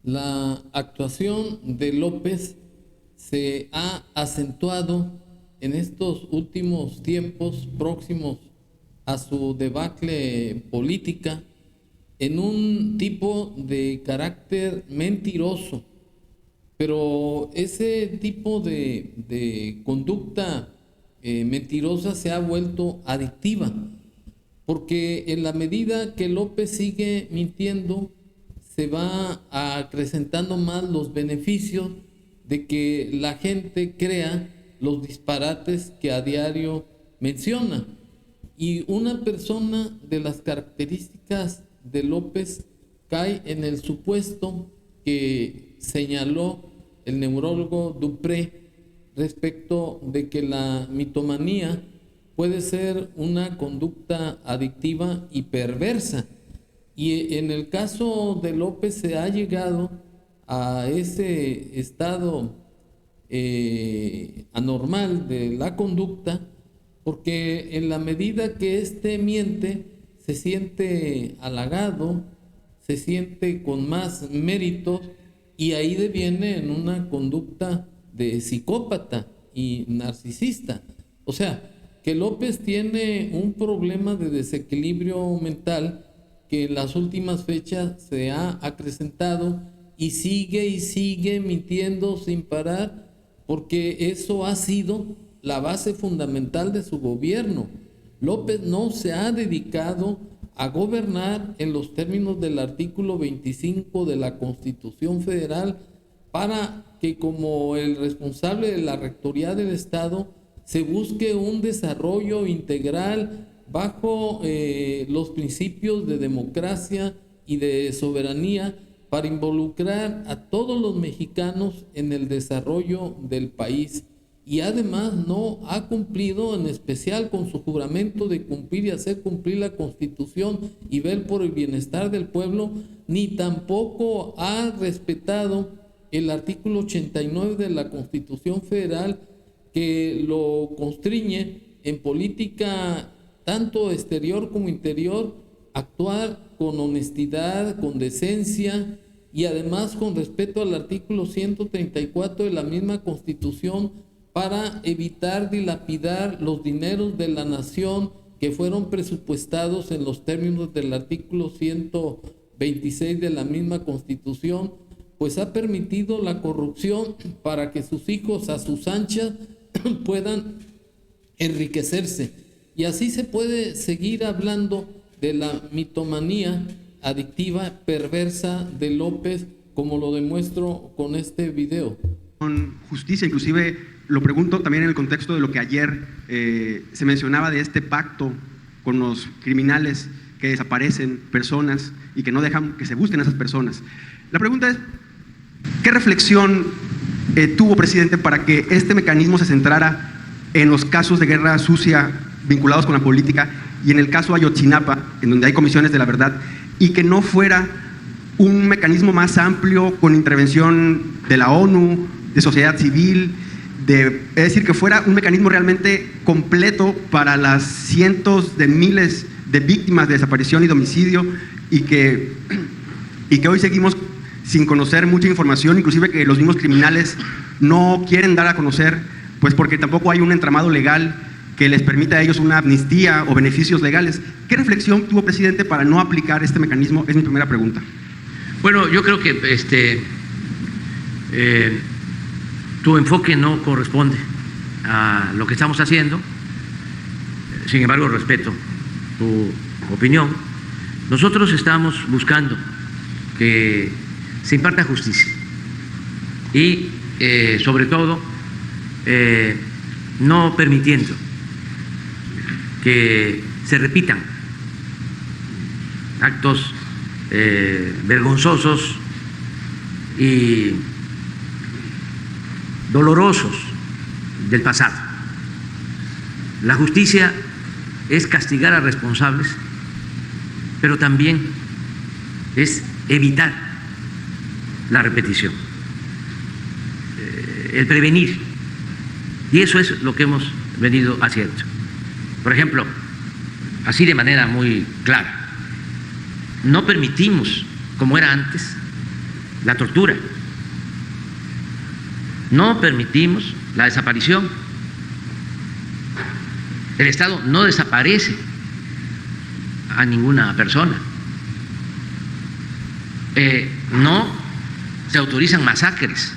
La actuación de López se ha acentuado en estos últimos tiempos próximos a su debacle política en un tipo de carácter mentiroso, pero ese tipo de conducta mentirosa se ha vuelto adictiva, porque en la medida que López sigue mintiendo, se va acrecentando más los beneficios de que la gente crea los disparates que a diario menciona. Y una persona de las características de López cae en el supuesto que señaló el neurólogo Dupré respecto de que la mitomanía puede ser una conducta adictiva y perversa. Y en el caso de López se ha llegado a ese estado anormal de la conducta, porque en la medida que éste miente, se siente halagado, se siente con más méritos, y ahí deviene en una conducta de psicópata y narcisista. O sea, que López tiene un problema de desequilibrio mental que en las últimas fechas se ha acrecentado y sigue mintiendo sin parar, porque eso ha sido la base fundamental de su gobierno. López no se ha dedicado a gobernar en los términos del artículo 25 de la Constitución Federal, para que como el responsable de la Rectoría del Estado se busque un desarrollo integral bajo los principios de democracia y de soberanía, para involucrar a todos los mexicanos en el desarrollo del país. Y además no ha cumplido, en especial con su juramento de cumplir y hacer cumplir la Constitución y ver por el bienestar del pueblo, ni tampoco ha respetado el artículo 89 de la Constitución Federal, que lo constriñe en política tanto exterior como interior, actuar con honestidad, con decencia y además con respeto al artículo 134 de la misma Constitución, para evitar dilapidar los dineros de la nación que fueron presupuestados en los términos del artículo 126 de la misma Constitución, pues ha permitido la corrupción para que sus hijos a sus anchas puedan enriquecerse. Y así se puede seguir hablando de la mitomanía adictiva, perversa de López, como lo demuestro con este video. Con justicia, inclusive lo pregunto también en el contexto de lo que ayer se mencionaba de este pacto con los criminales que desaparecen personas y que no dejan que se busquen a esas personas. La pregunta es, ¿qué reflexión tuvo, presidente, para que este mecanismo se centrara en los casos de guerra sucia vinculados con la política y en el caso Ayotzinapa, en donde hay comisiones de la verdad, y que no fuera un mecanismo más amplio con intervención de la ONU, de sociedad civil, es decir, que fuera un mecanismo realmente completo para las cientos de miles de víctimas de desaparición y de homicidio, y que hoy seguimos sin conocer mucha información, inclusive que los mismos criminales no quieren dar a conocer, pues porque tampoco hay un entramado legal que les permita a ellos una amnistía o beneficios legales? ¿Qué reflexión tuvo, presidente, para no aplicar este mecanismo? Es mi primera pregunta. Bueno, yo creo que tu enfoque no corresponde a lo que estamos haciendo. Sin embargo, respeto tu opinión. Nosotros estamos buscando que se imparta justicia y, sobre todo, no permitiendo que se repitan actos vergonzosos y dolorosos del pasado. La justicia es castigar a responsables, pero también es evitar la repetición, el prevenir, y eso es lo que hemos venido haciendo. Por ejemplo, así de manera muy clara, no permitimos, como era antes, la tortura. No permitimos la desaparición. El Estado no desaparece a ninguna persona. No se autorizan masacres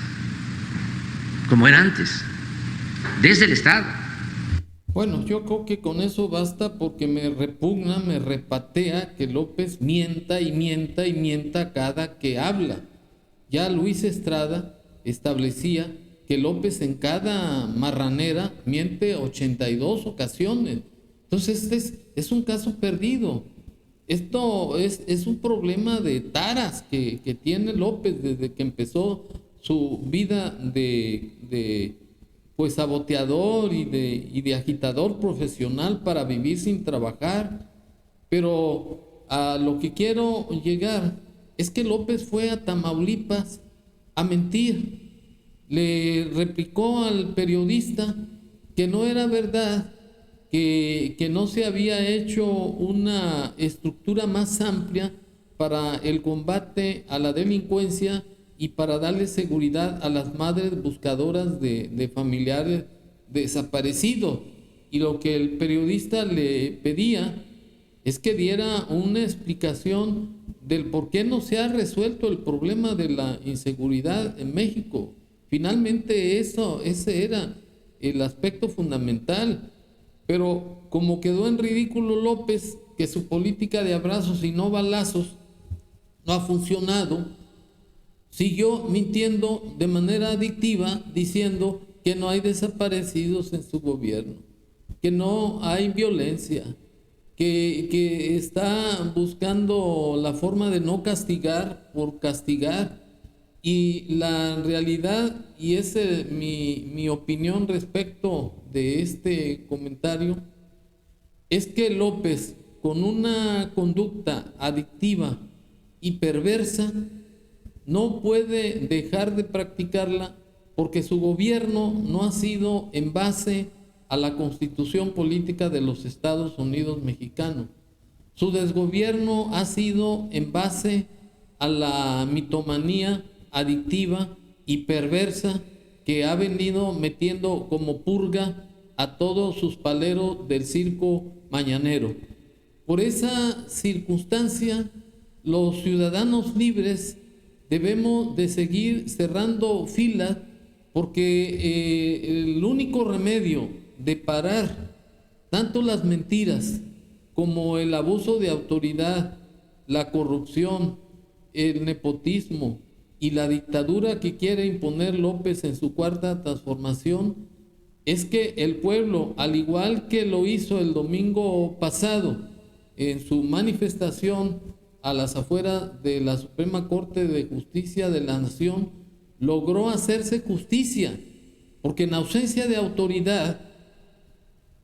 como era antes, desde el Estado. Bueno, yo creo que con eso basta, porque me repugna, me repatea que López mienta y mienta y mienta cada que habla. Ya Luis Estrada establecía que López en cada marranera miente 82 ocasiones. Entonces es un caso perdido. Esto es un problema de taras que tiene López desde que empezó su vida de pues saboteador y de agitador profesional para vivir sin trabajar. Pero a lo que quiero llegar es que López fue a Tamaulipas a mentir. Le replicó al periodista que no era verdad, que no se había hecho una estructura más amplia para el combate a la delincuencia y para darle seguridad a las madres buscadoras de familiares desaparecidos. Y lo que el periodista le pedía es que diera una explicación del por qué no se ha resuelto el problema de la inseguridad en México. Finalmente ese era el aspecto fundamental. Pero como quedó en ridículo López, que su política de abrazos y no balazos no ha funcionado, siguió mintiendo de manera adictiva, diciendo que no hay desaparecidos en su gobierno, que no hay violencia, que está buscando la forma de no castigar por castigar. Y la realidad, y esa es mi opinión respecto de este comentario, es que López, con una conducta adictiva y perversa, no puede dejar de practicarla, porque su gobierno no ha sido en base a la Constitución Política de los Estados Unidos Mexicanos. Su desgobierno ha sido en base a la mitomanía adictiva y perversa que ha venido metiendo como purga a todos sus paleros del circo mañanero. Por esa circunstancia, los ciudadanos libres debemos de seguir cerrando filas, porque el único remedio de parar tanto las mentiras como el abuso de autoridad, la corrupción, el nepotismo y la dictadura que quiere imponer López en su cuarta transformación, es que el pueblo, al igual que lo hizo el domingo pasado en su manifestación a las afueras de la Suprema Corte de Justicia de la Nación, logró hacerse justicia, porque en ausencia de autoridad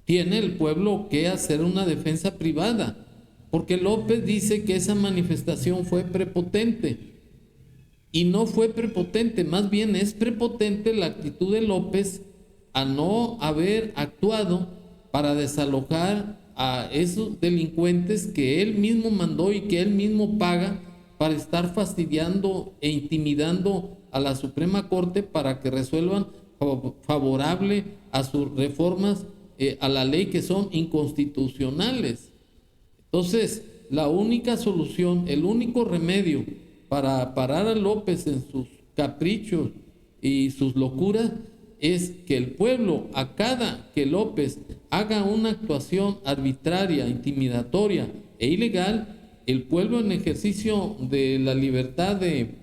tiene el pueblo que hacer una defensa privada, porque López dice que esa manifestación fue prepotente. Y no fue prepotente, más bien es prepotente la actitud de López a no haber actuado para desalojar a esos delincuentes que él mismo mandó y que él mismo paga para estar fastidiando e intimidando a la Suprema Corte para que resuelvan favorable a sus reformas a la ley que son inconstitucionales. Entonces, la única solución, el único remedio para parar a López en sus caprichos y sus locuras es que el pueblo, a cada que López haga una actuación arbitraria, intimidatoria e ilegal, el pueblo, en ejercicio de la libertad de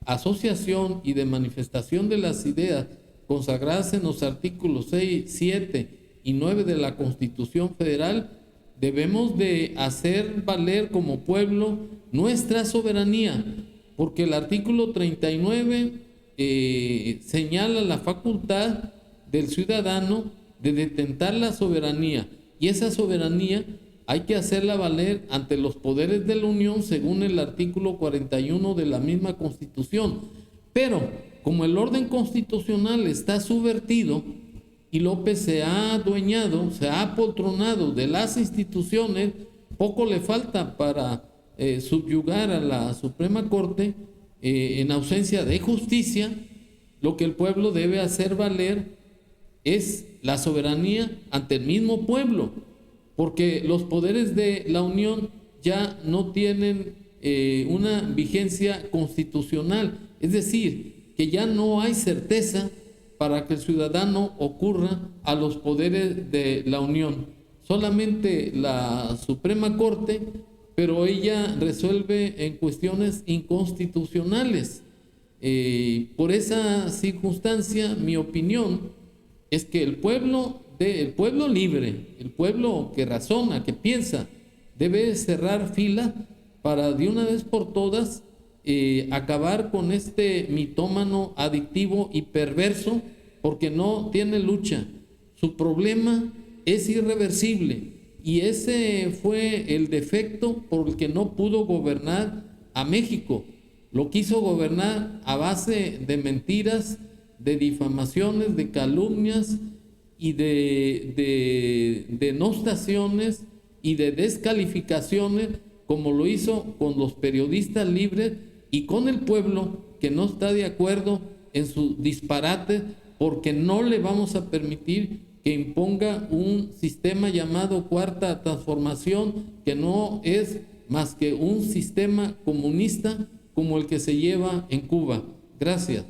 asociación y de manifestación de las ideas consagradas en los artículos 6, 7 y 9 de la Constitución Federal, debemos de hacer valer como pueblo nuestra soberanía, porque el artículo 39 señala la facultad del ciudadano de detentar la soberanía, y esa soberanía hay que hacerla valer ante los poderes de la Unión según el artículo 41 de la misma Constitución. Pero como el orden constitucional está subvertido y López se ha adueñado, se ha apoltronado de las instituciones, poco le falta para subyugar a la Suprema Corte. en ausencia de justicia, lo que el pueblo debe hacer valer es la soberanía ante el mismo pueblo, porque los poderes de la Unión ya no tienen una vigencia constitucional, es decir, que ya no hay certeza para que el ciudadano ocurra a los poderes de la Unión. Solamente la Suprema Corte, pero ella resuelve en cuestiones inconstitucionales. Por esa circunstancia, mi opinión es que el pueblo libre, el pueblo que razona, que piensa, debe cerrar fila para de una vez por todas acabar con este mitómano adictivo y perverso, porque no tiene lucha. Su problema es irreversible y ese fue el defecto por el que no pudo gobernar a México. Lo quiso gobernar a base de mentiras, de difamaciones, de calumnias y de denostaciones y de descalificaciones, como lo hizo con los periodistas libres y con el pueblo que no está de acuerdo en su disparate, porque no le vamos a permitir que imponga un sistema llamado Cuarta Transformación, que no es más que un sistema comunista como el que se lleva en Cuba. Gracias.